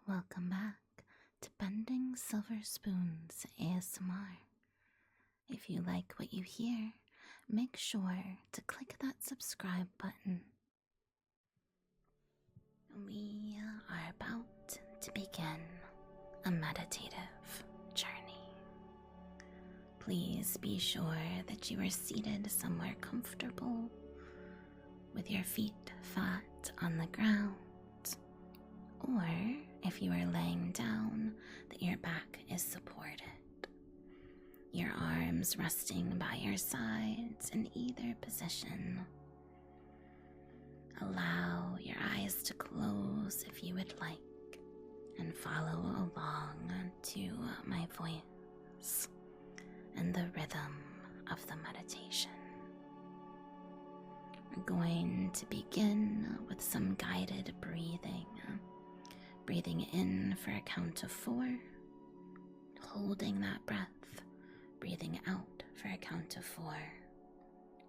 Welcome back to Bending Silver Spoons ASMR. If you like what you hear, make sure to click that subscribe button. We are about to begin a meditative journey. Please be sure that you are seated somewhere comfortable with your feet flat on the ground, or if you are laying down, that your back is supported. Your arms resting by your sides in either position. Allow your eyes to close if you would like, and follow along to my voice and the rhythm of the meditation. We're going to begin with some guided breathing. Breathing in for a count of 4, holding that breath, breathing out for a count of 4,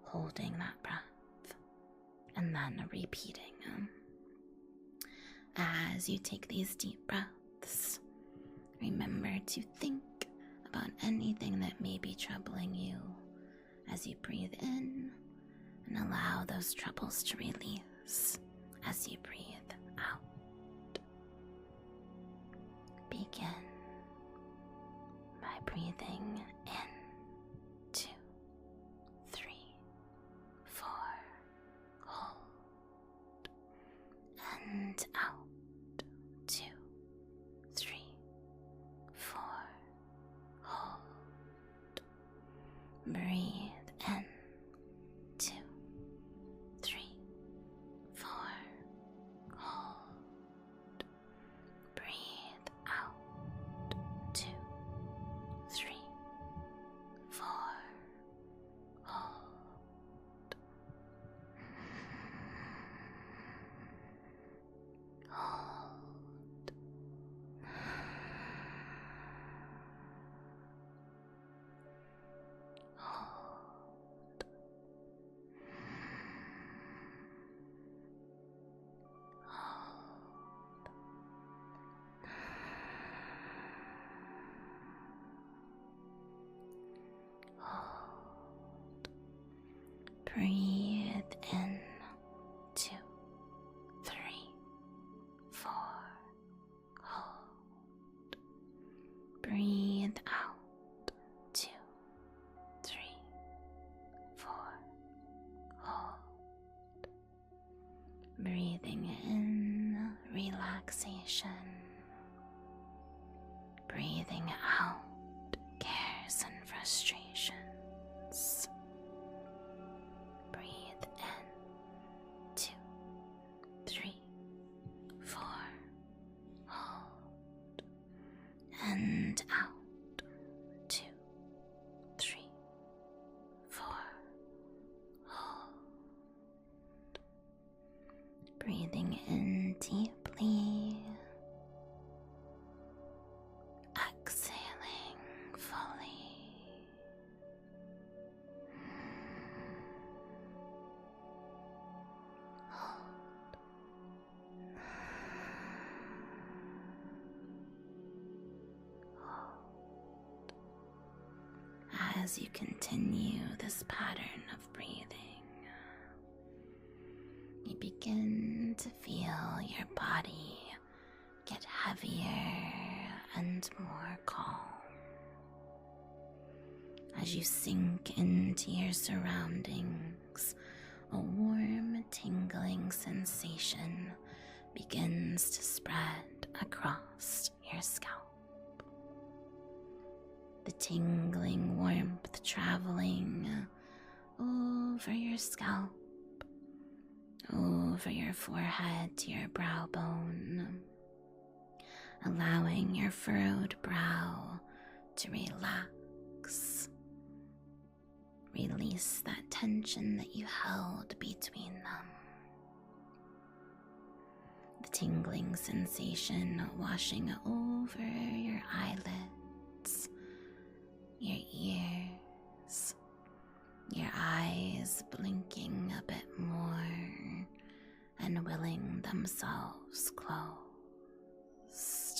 holding that breath, and then repeating. As you take these deep breaths, remember to think about anything that may be troubling you as you breathe in, and allow those troubles to release as you breathe out. Begin by breathing in 2, 3, 4, hold, and out 2, 3, 4, hold. Breathe in 2, 3, 4, hold. Breathe out 2, 3, 4, hold. Hold. Hold. Hold. Breathe in 2, 3, 4, hold. Breathe out 2, 3, 4, hold. Breathing in relaxation. Breathing out cares and frustrations. Breathe in 2, 3, 4, hold. And out 2, 3, 4, hold. Breathing in deeply. Exhaling fully. Hold. Hold. As you continue this pattern of breathing, you begin to feel your body get heavier and more calm. As you sink into your surroundings, a warm, tingling sensation begins to spread across your scalp. The tingling warmth traveling over your scalp, over your forehead to your brow bone, allowing your furrowed brow to relax. Release that tension that you held between them. The tingling sensation washing over your eyelids, your ears, your eyes blinking a bit more and willing themselves closed.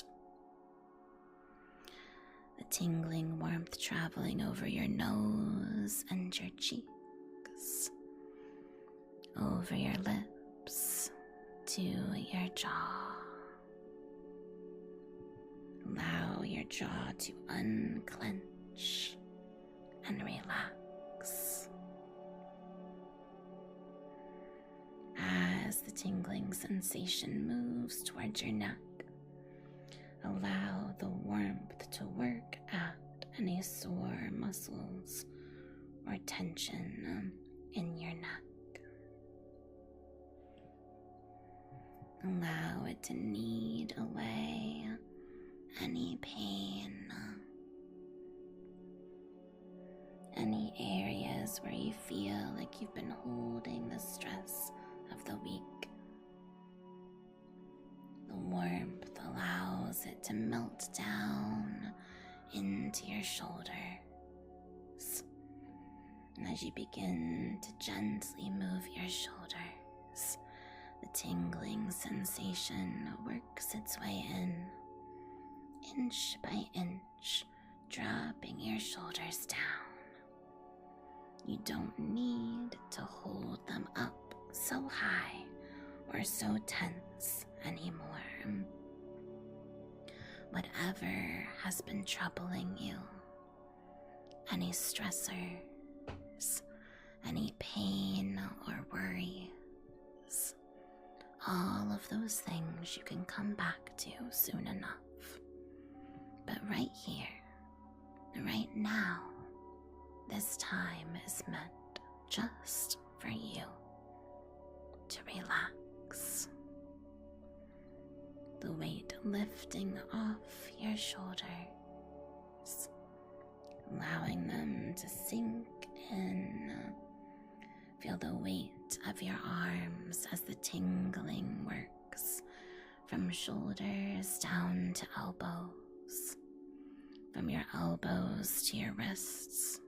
tingling warmth traveling over your nose and your cheeks, over your lips to your jaw. Allow your jaw to unclench and relax as the tingling sensation moves towards your neck. Allow the warmth to work at any sore muscles or tension in your neck. Allow it to knead away any pain, any areas where you feel like you've been holding the stress of the week. The warmth allows it to melt down into your shoulders. And as you begin to gently move your shoulders, the tingling sensation works its way in, inch by inch, dropping your shoulders down. You don't need to hold them up so high or so tense anymore. Whatever has been troubling you, any stressors, any pain or worries, all of those things you can come back to soon enough. But right here, right now, this time is meant just for you to relax. The weight lifting off your shoulders, allowing them to sink in. Feel the weight of your arms as the tingling works from shoulders down to elbows, from your elbows to your wrists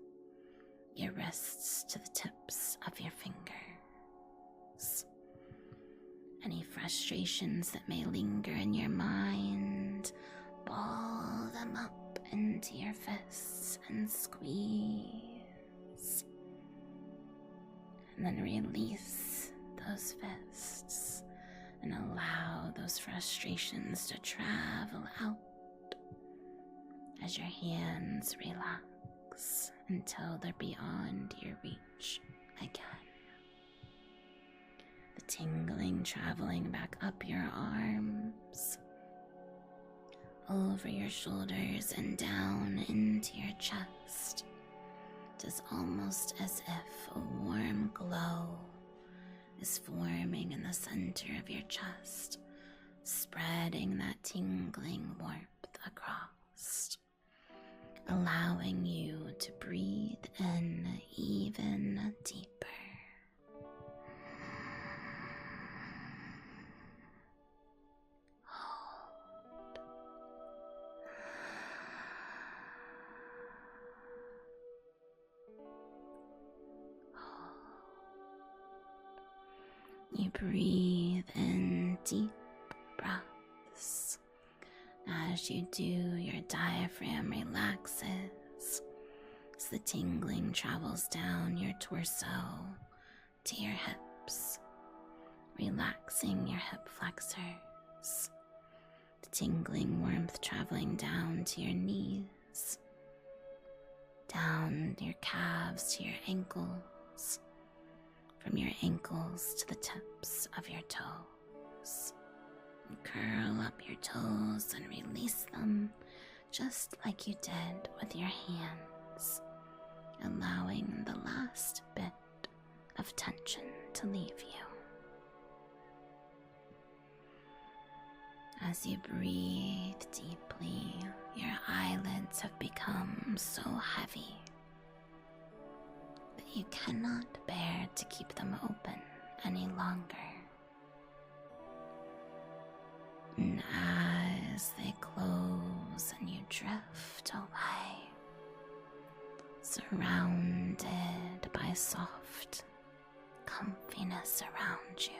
to the tips of your fingers. Any frustrations that may linger in your mind, ball them up into your fists and squeeze. And then release those fists and allow those frustrations to travel out as your hands relax until they're beyond your reach again. The tingling traveling back up your arms, over your shoulders and down into your chest. It is almost as if a warm glow is forming in the center of your chest, spreading that tingling warmth across, allowing you to breathe in even deeper. You breathe in deep breaths. As you do, your diaphragm relaxes as the tingling travels down your torso to your hips, relaxing your hip flexors. The tingling warmth traveling down to your knees, down your calves to your ankles, from your ankles to the tips of your toes. And curl up your toes and release them just like you did with your hands, allowing the last bit of tension to leave you. As you breathe deeply, your eyelids have become so heavy that you cannot bear to keep them open any longer. And as they close and you drift away, surrounded by soft comfiness around you,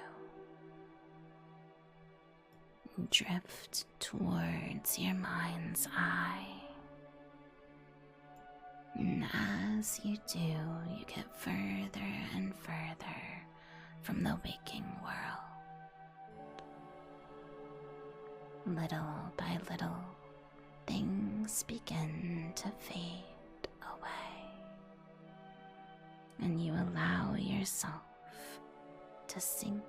drift towards your mind's eye, And as you do, you get further and further from the waking world. Little by little, things begin to fade away, and you allow yourself to sink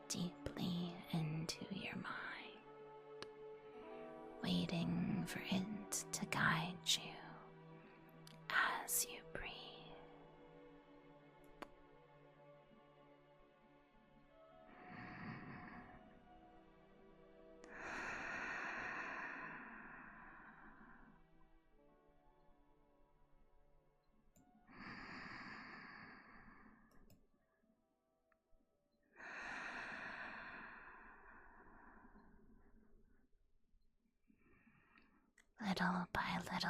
deeply into your mind, waiting for it to guide you as you breathe. Little by little,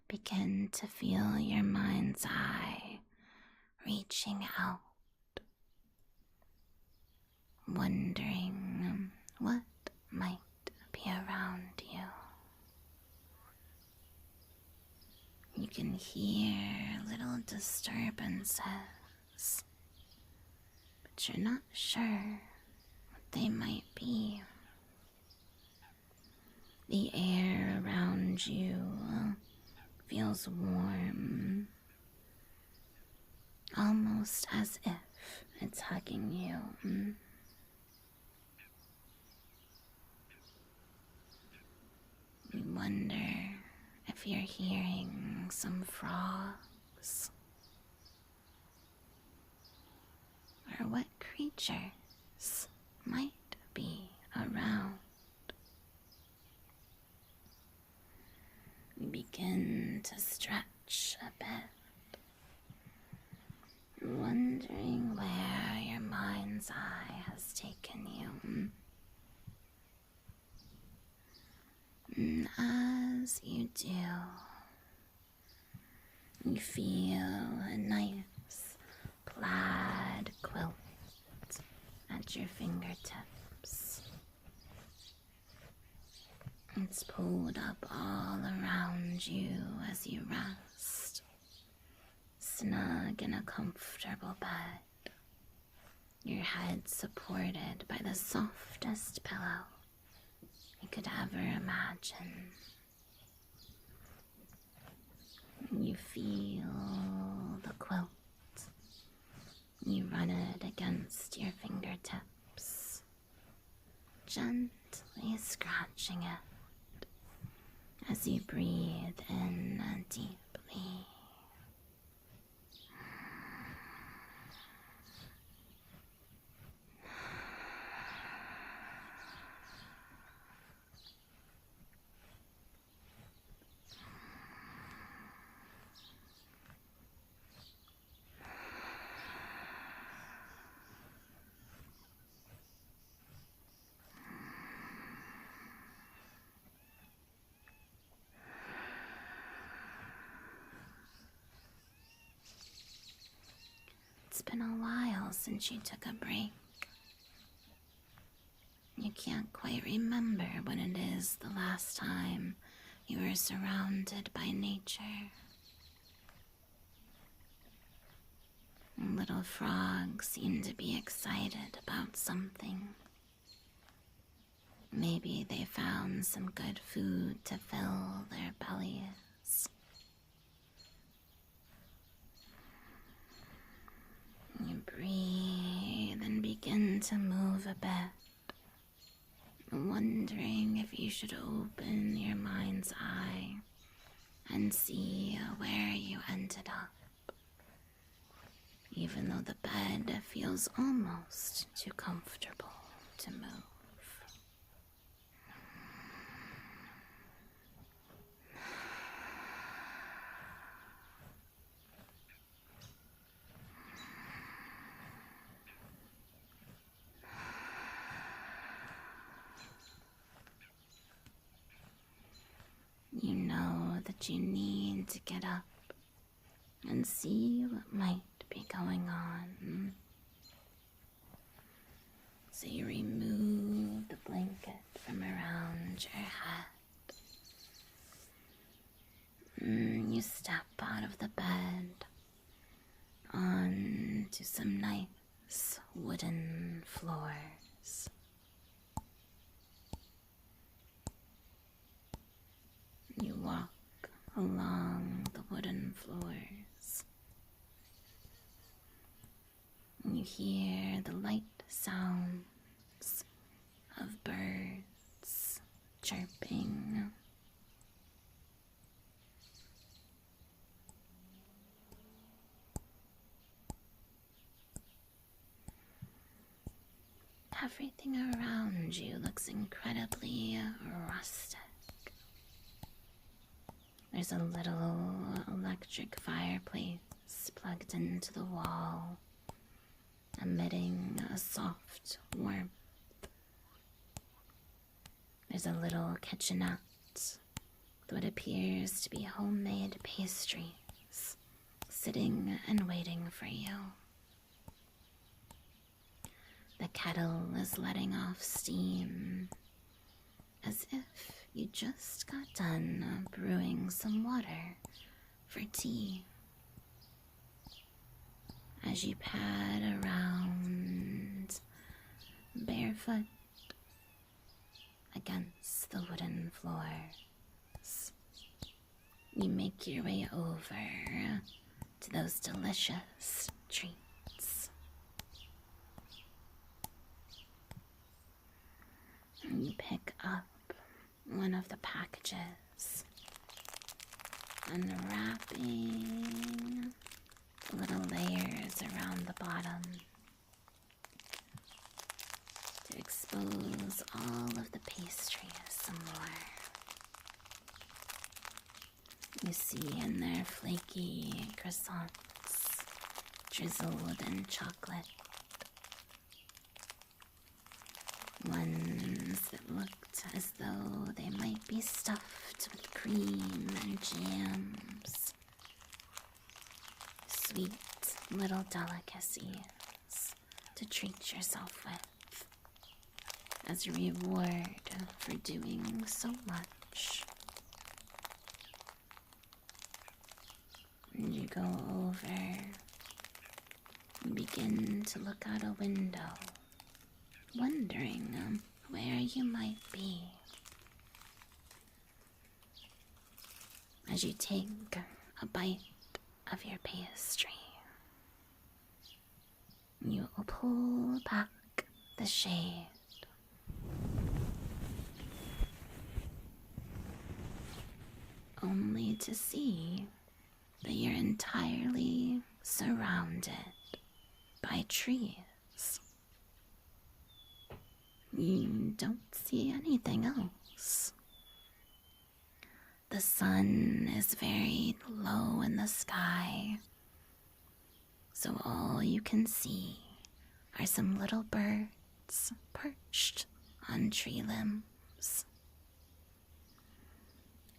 begin to feel your mind's eye reaching out, wondering what might be around you. You can hear little disturbances, but you're not sure what they might be. The air around you feels warm, almost as if it's hugging you. You wonder if you're hearing some frogs, or what creatures might be around. You begin to stretch a bit, wondering where your mind's eye has taken you. And as you do, you feel a nice plaid quilt at your fingertips. It's pulled up all around you as you rest, snug in a comfortable bed, your head supported by the softest pillow you could ever imagine. You feel the quilt. You run it against your fingertips, gently scratching it as you breathe in deeply. It's been a while since you took a break. You can't quite remember when it is the last time you were surrounded by nature. Little frogs seem to be excited about something. Maybe they found some good food to fill their bellies. You breathe and begin to move a bit, wondering if you should open your mind's eye and see where you ended up, even though the bed feels almost too comfortable to move. You know that you need to get up and see what might be going on. So you remove the blanket from around your head You step out of the bed onto some nice wooden floors. You walk along the wooden floors. And you hear the light sounds of birds chirping. Everything around you looks incredibly rustic. There's a little electric fireplace plugged into the wall, emitting a soft warmth. There's a little kitchenette with what appears to be homemade pastries sitting and waiting for you. The kettle is letting off steam as if you just got done brewing some water for tea. As you pad around barefoot against the wooden floors, you make your way over to those delicious treats. You pick up one of the packages, unwrapping the little layers around the bottom to expose all of the pastries some more. You see in there flaky croissants drizzled in chocolate. Ones that looked as though they might be stuffed with cream and jams. Sweet little delicacies to treat yourself with as a reward for doing so much. And you go over and begin to look out a window, wondering where you might be. As you take a bite of your pastry, you pull back the shade, only to see that you're entirely surrounded by trees. You don't see anything else. The sun is very low in the sky, so all you can see are some little birds perched on tree limbs.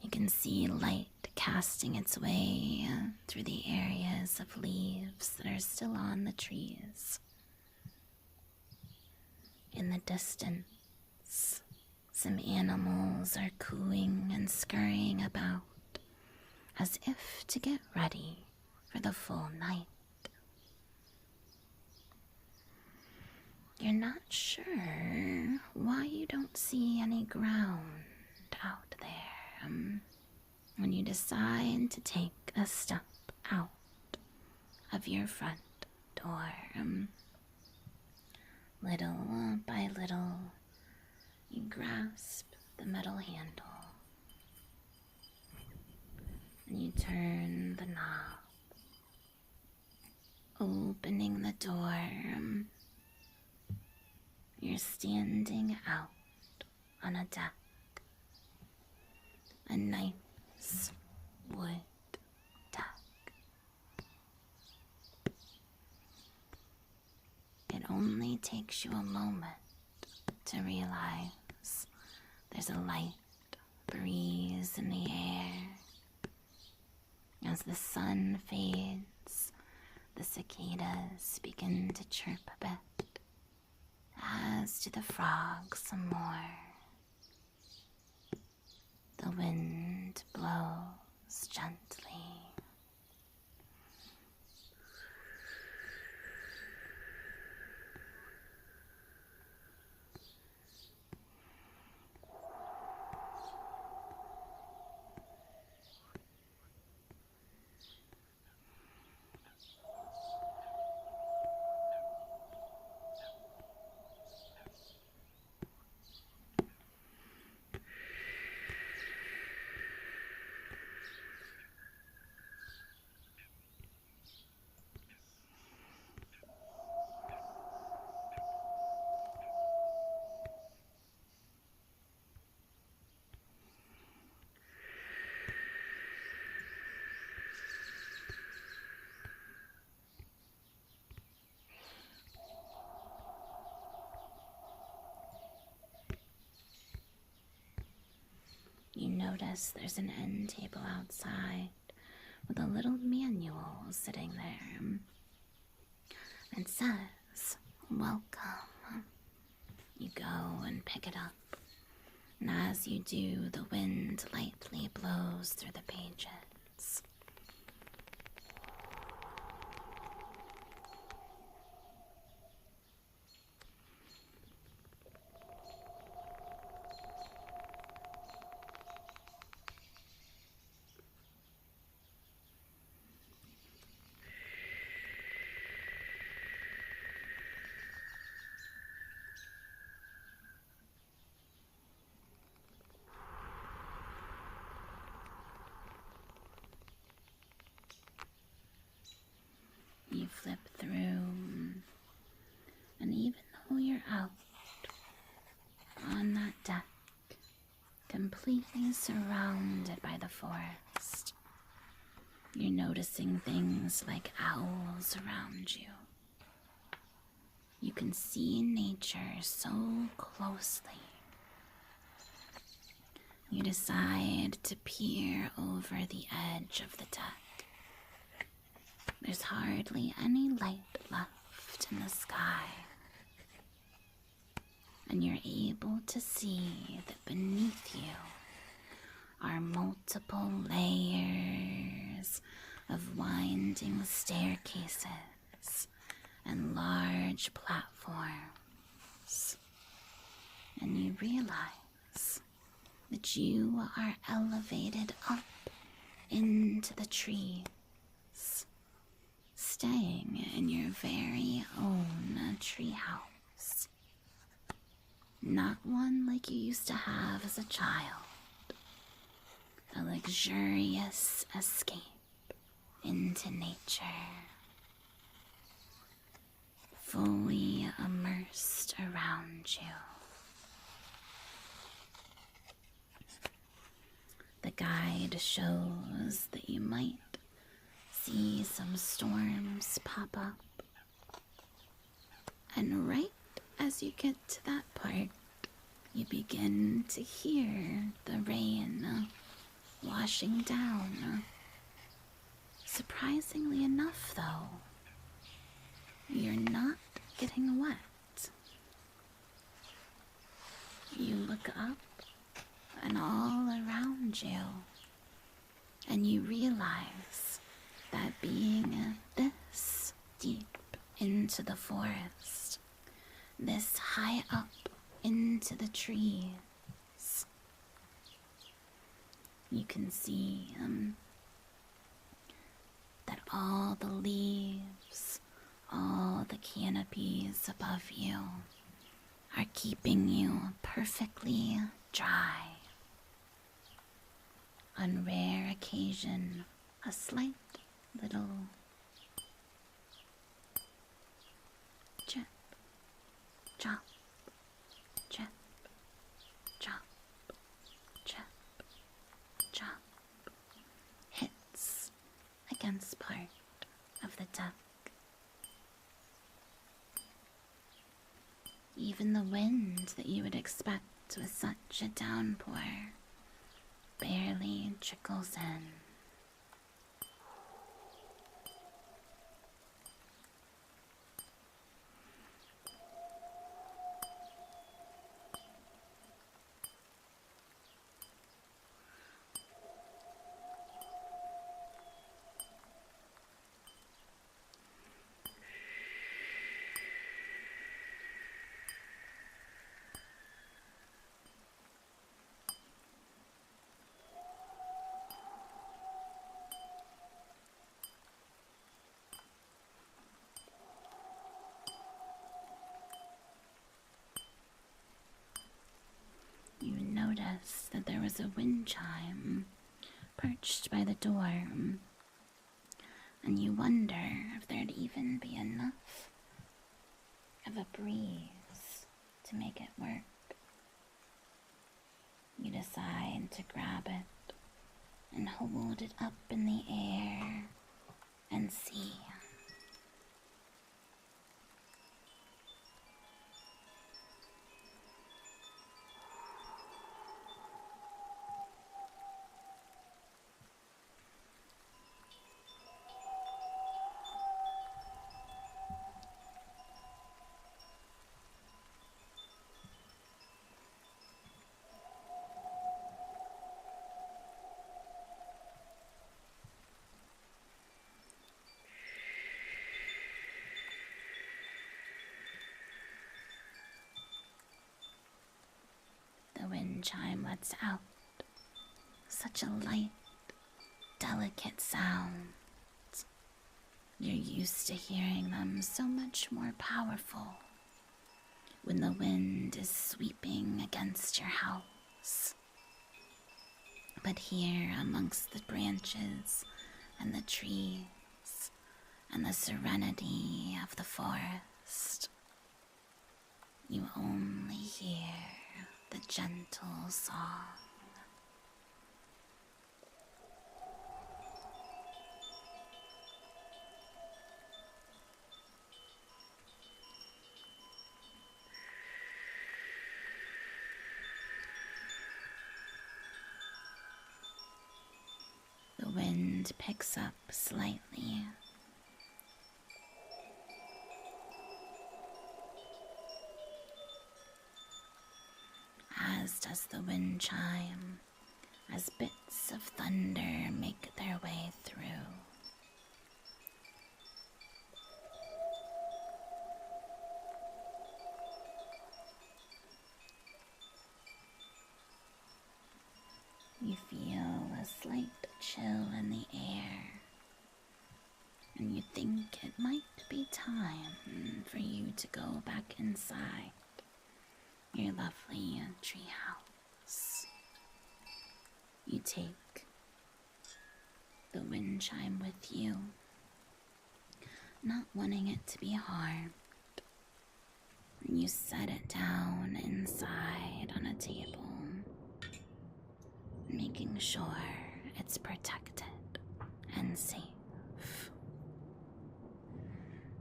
You can see light casting its way through the areas of leaves that are still on the trees. In the distance, some animals are cooing and scurrying about as if to get ready for the full night. You're not sure why you don't see any ground out there when you decide to take a step out of your front door. Little by little, you grasp the metal handle and you turn the knob, opening the door. You're standing out on a deck, a nice wood deck. It only takes you a moment to realize there's a light breeze in the air. As the sun fades, the cicadas begin to chirp a bit, as do the frogs some more. The wind blows gently. you notice there's an end table outside with a little manual sitting there. It says, "Welcome." You go and pick it up, and as you do, the wind lightly blows through the pages. You flip through, and even though you're out on that deck, completely surrounded by the forest, you're noticing things like owls around you. You can see nature so closely. You decide to peer over the edge of the deck. There's hardly any light left in the sky, and you're able to see that beneath you are multiple layers of winding staircases and large platforms, and you realize that you are elevated up into the trees, staying in your very own treehouse. Not one like you used to have as a child. A luxurious escape into nature. Fully immersed around you. The guide shows that you might see some storms pop up. And right as you get to that part, you begin to hear the rain washing down. Surprisingly enough, though, you're not getting wet. You look up and all around you, and you realize that being this deep into the forest, this high up into the trees, you can see that all the leaves, all the canopies above you are keeping you perfectly dry. On rare occasion, a slight little chip, chop, chip, chop, chip, chop hits against part of the deck. Even the wind that you would expect with such a downpour barely trickles in. You notice that there was a wind chime perched by the door, and you wonder if there'd even be enough of a breeze to make it work. You decide to grab it and hold it up in the air and see. wind chime lets out such a light, delicate sound. You're used to hearing them so much more powerful when the wind is sweeping against your house. But here amongst the branches and the trees and the serenity of the forest, you only hear the gentle song. The wind picks up slightly. As does the wind chime, as bits of thunder make their way through. You feel a slight chill in the air, and you think it might be time for you to go back inside your lovely treehouse. You take the wind chime with you, not wanting it to be harmed, and you set it down inside on a table, making sure it's protected and safe.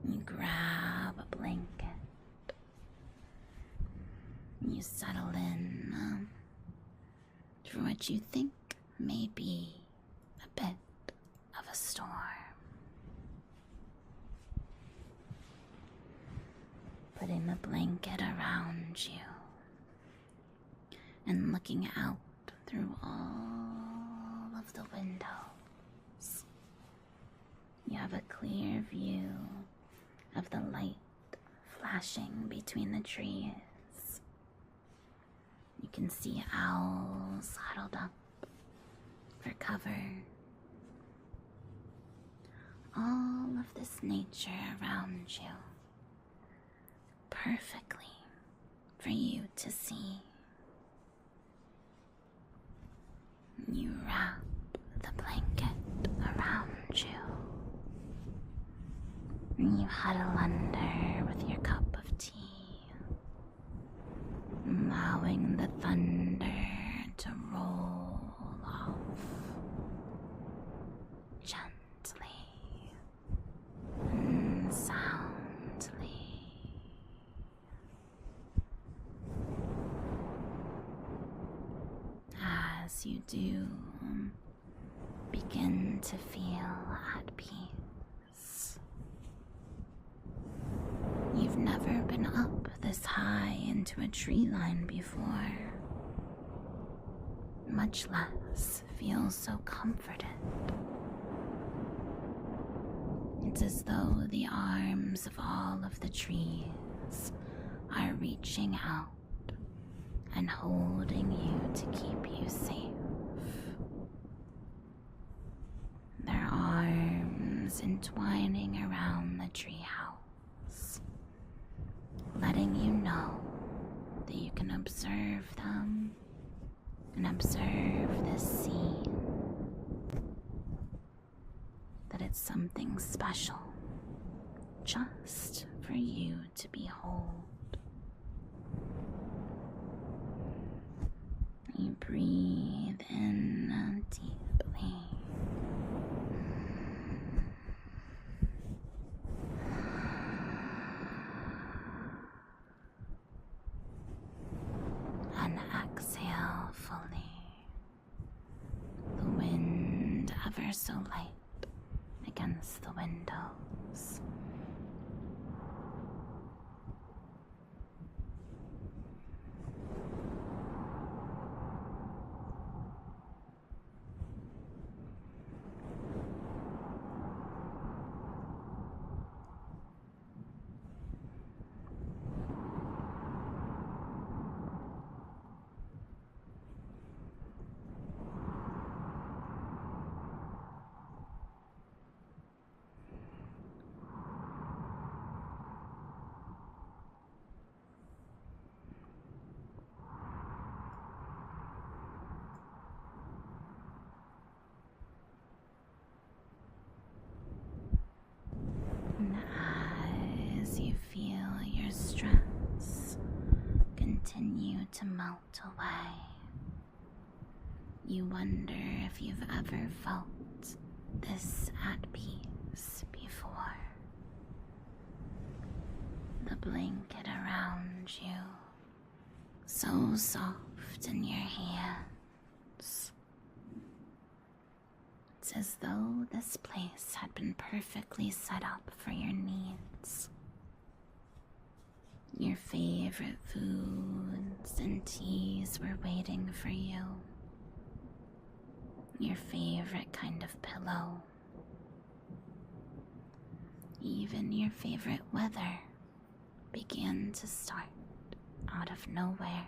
You grab a blanket. You settle in for what you think may be a bit of a storm. Putting the blanket around you and looking out through all of the windows, you have a clear view of the light flashing between the trees. You can see owls huddled up for cover. All of this nature around you, perfectly for you to see. You wrap the blanket around you, and you huddle under with your cup of tea, allowing the thunder to roll off gently and soundly. As you do, begin to feel at peace. You've never been up this high into a tree line before, much less feel so comforted. It's as though the arms of all of the trees are reaching out and holding you to keep you safe. Their arms entwining around the treehouse, letting you know that you can observe them and observe this scene, that it's something special just for you to behold. You breathe in deeply. And exhale fully. The wind ever so light against the windows. away. You wonder if you've ever felt this at peace before. The blanket around you, so soft in your hands. It's as though this place had been perfectly set up for your needs. Your favorite foods and teas were waiting for you. Your favorite kind of pillow. Even your favorite weather began to start out of nowhere.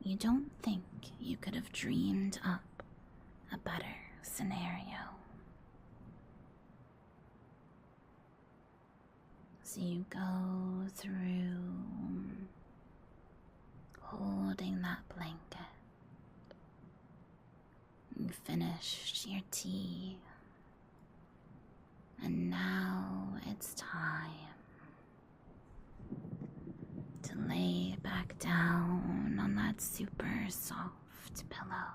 You don't think you could have dreamed up a better scenario. So you go through holding that blanket. You finished your tea. And now it's time to lay back down on that super soft pillow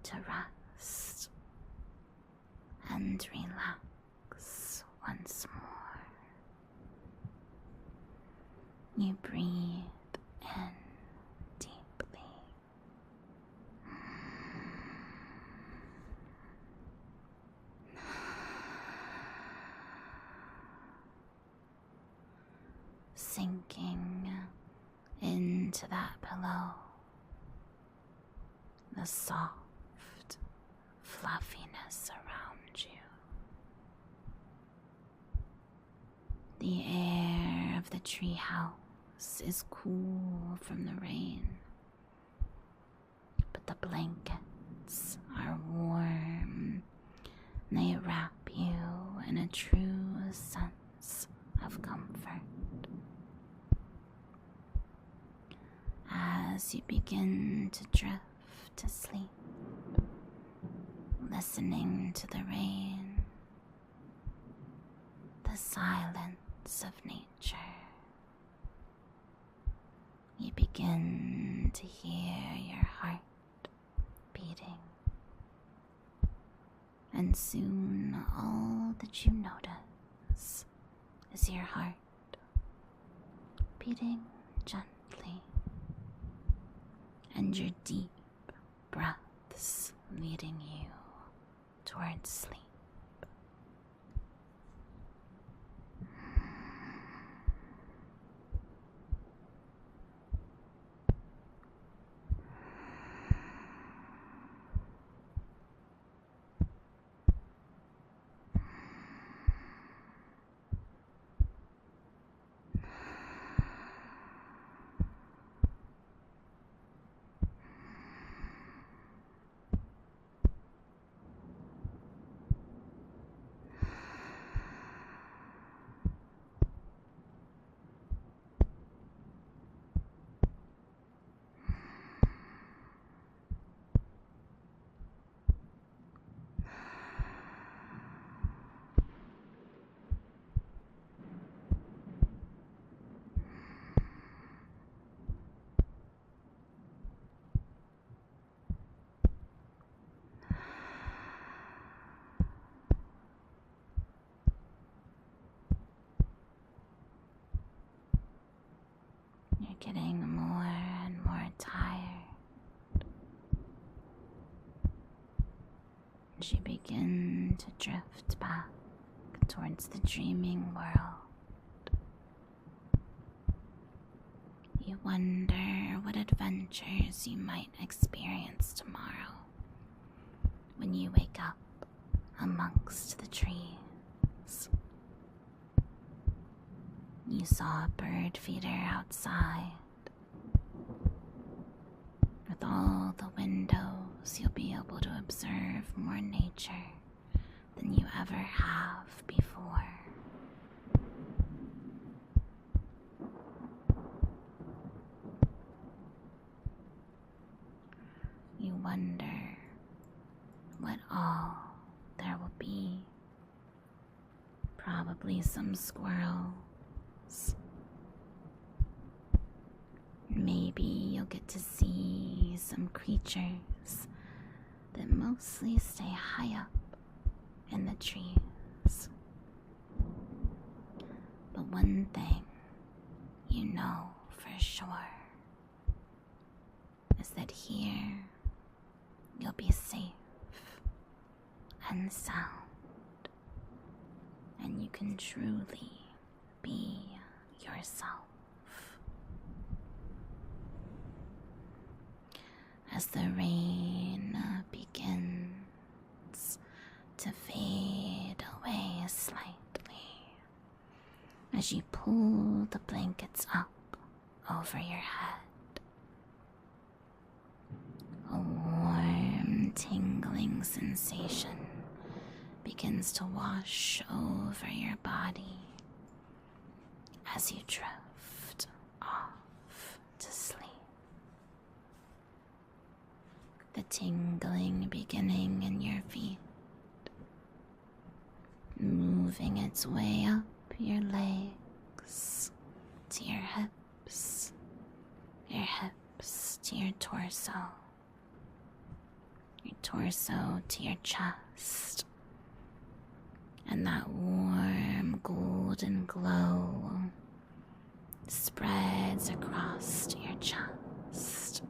to rest and relax once more. You breathe in deeply. Sinking into that pillow, the soft fluffiness around you. The air of the treehouse is cool from the rain, but the blankets are warm. They wrap you in a true sense of comfort. As you begin to drift to sleep, listening to the rain, the silence of nature, you begin to hear your heart beating, and soon all that you notice is your heart beating gently, and your deep breaths leading you towards sleep. Getting more and more tired, and you begin to drift back towards the dreaming world. You wonder what adventures you might experience tomorrow when you wake up amongst the trees. You saw a bird feeder outside. With all the windows, you'll be able to observe more nature than you ever have before. You wonder what all there will be. Probably some squirrels, maybe you'll get to see some creatures that mostly stay high up in the trees. But one thing you know for sure is that here you'll be safe and sound, and you can truly be yourself. As the rain begins to fade away slightly, as you pull the blankets up over your head, a warm, tingling sensation begins to wash over your body as you drift off to sleep. The tingling beginning in your feet, moving its way up your legs to your hips to your torso to your chest, and that warm golden glow spreads across your chest,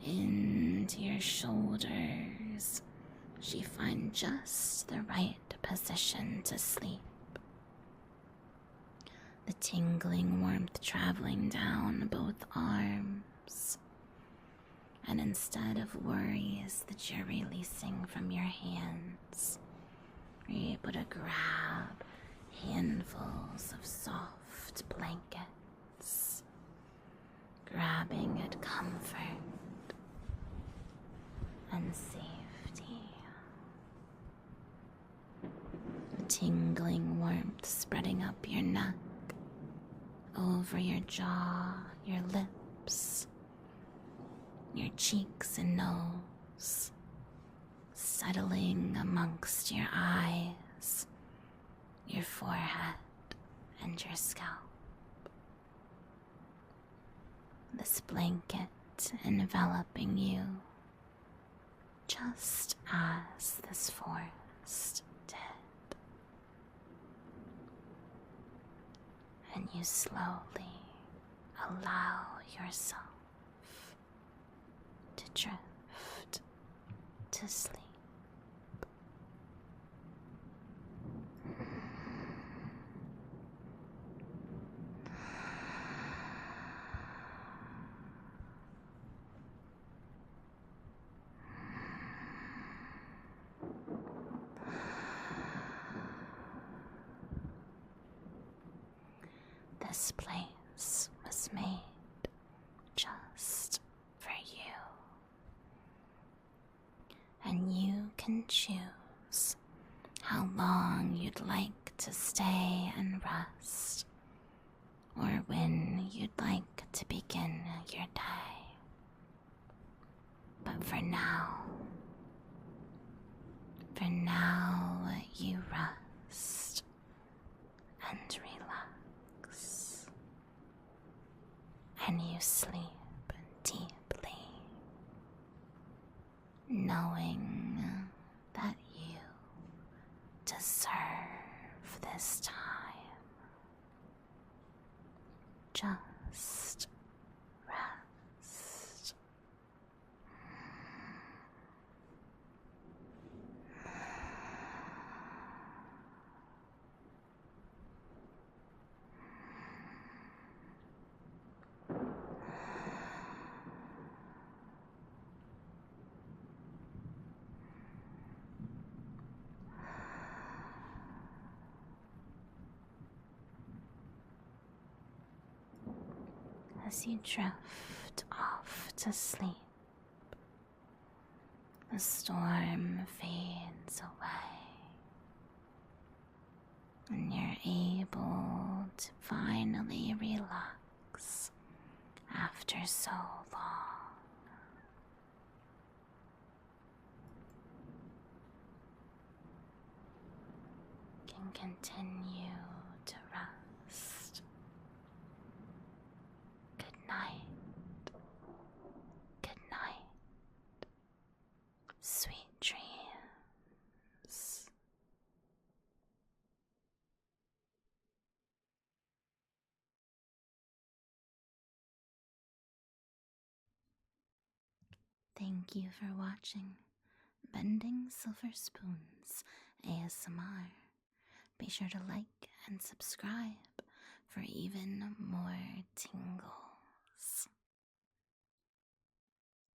into your shoulders. She finds just the right position to sleep. The tingling warmth traveling down both arms, and instead of worries that you're releasing from your hands, you're able to grab handfuls of soft blankets, grabbing at comfort and safety. The tingling warmth spreading up your neck, over your jaw, your lips, your cheeks and nose, settling amongst your eyes, your forehead, and your scalp. This blanket enveloping you just as this forest did. And you slowly allow yourself to drift to sleep. This place was made just for you, and you can choose how long you'd like to stay and rest, or when you'd like to begin your day. But for now you rest and relax, and you sleep deeply, knowing that you deserve this time. Just rest. As you drift off to sleep, the storm fades away, and you're able to finally relax after so long. You can continue to rest. Good night. Sweet dreams. Thank you for watching Bending Silver Spoons ASMR. Be sure to like and subscribe for even more tingles.